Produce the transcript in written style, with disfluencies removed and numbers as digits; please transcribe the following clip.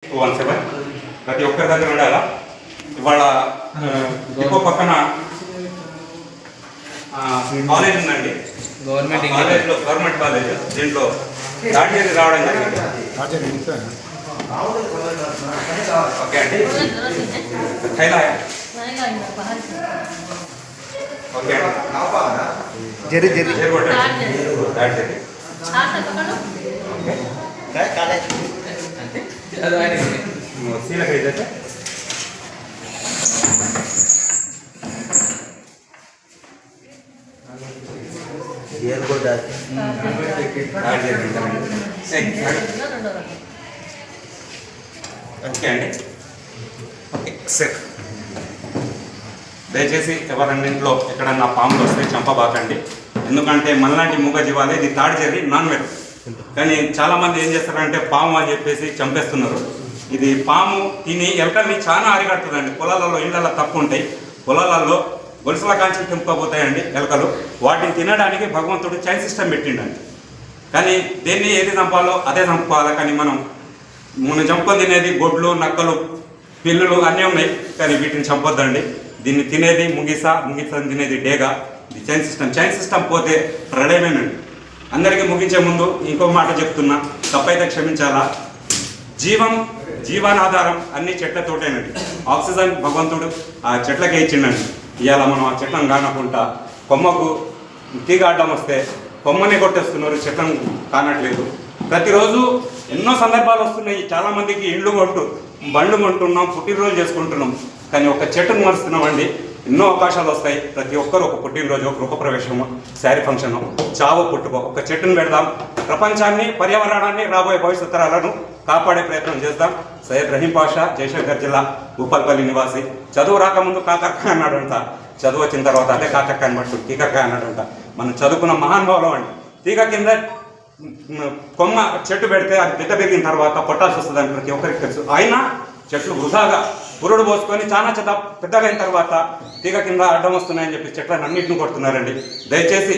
217 ప్రతి ఒక్కరి దగ్గర ఉండాలా. ఇవాళ డిపో పక్కన కాలేజ్ ఉందండి, గవర్నమెంట్ కాలేజ్. దీంట్లో దాడి రావడం జరిగింది. ఓకే అండి, ఓకే అండి, ఓకే అండి, ఓకే సార్. దయచేసి ఎవరన్నింట్లో ఎక్కడన్నా పాములు వస్తే చంపబాకండి. ఎందుకంటే మనలాంటి మూగ జీవాలే, ఇది తాడి చెర్రీ నాన్ వెజ్. కానీ చాలామంది ఏం చేస్తారంటే పాము అని చెప్పేసి చంపేస్తున్నారు. ఇది పాము తిని ఎలకల్ని చాలా అరిగడుతుందండి. పొలాలలో ఇళ్ళల్లో తక్కువ ఉంటాయి, పొలాలలో గొలుసుల కాంచెలు తెంపుకోపోతాయండి ఎలకలు. వాటిని తినడానికి భగవంతుడు చైన్ సిస్టమ్ పెట్టిండండి. కానీ దేన్ని ఏది చంపాలో అదే చంపుకోవాలి. కానీ మనం చంపుకొని తినేది గొడ్లు, నక్కలు, పిల్లులు అన్నీ ఉన్నాయి. కానీ వీటిని చంపొద్దండి. దీన్ని తినేది ముగిసని తినేది డేగా. ఇది చైన్ సిస్టమ్ పోతే ప్రళయమేనండి. అందరికీ ముగించే ముందు ఇంకో మాట చెప్తున్నా, తప్పైతే క్షమించాలా. జీవనాధారం అన్ని చెట్లతోటేనండి. ఆక్సిజన్ భగవంతుడు ఆ చెట్లకే ఇచ్చిండండి. ఇవాళ మనం ఆ చెట్లను కానకుండా కొమ్మకు తీగ అడ్డం వస్తే కొమ్మని కొట్టేస్తున్నారు, చెట్లను కానట్లేదు. ప్రతిరోజు ఎన్నో సందర్భాలు వస్తున్నాయి. చాలామందికి ఇండ్లు బండ్లు కొంటున్నాం, పుట్టినరోజు చేసుకుంటున్నాం. కానీ ఒక చెట్టును మరుస్తున్నామండి. ఎన్నో అవకాశాలు వస్తాయి. ప్రతి ఒక్కరు ఒక పుట్టినరోజు, గృహప్రవేశము, శారీ ఫంక్షను, చావు, పుట్టుకో, ఒక చెట్టును పెడదాం. ప్రపంచాన్ని, పర్యావరణాన్ని, రాబోయే భవిష్యత్ తరాలను కాపాడే ప్రయత్నం చేద్దాం. సయ్యద్ రహీం పాషా, జయశంకర్ జిల్లా, భూపాల్పల్లి నివాసి. చదువు రాకముందు కాకరకాయ అన్నాడంట, చదువు వచ్చిన తర్వాత అదే కాకరకాయని పట్టు కీకరకాయ అన్నాడంట. మనం చదువుకున్న మహానుభావులం అండి. తీగ కింద కొమ్మ చెట్టు పెడితే అది బిడ్డ పెరిగిన తర్వాత కొట్టాల్సి వస్తుందని ప్రతి ఒక్కరికి తెలుసు. అయినా చెట్లు వృధాగా పురుడు పోసుకొని చాలా పెద్దగా అయిన తర్వాత తీగ కింద అడ్డం వస్తున్నాయని చెప్పి చెట్లను అన్నింటిని కొడుతున్నారండి. దయచేసి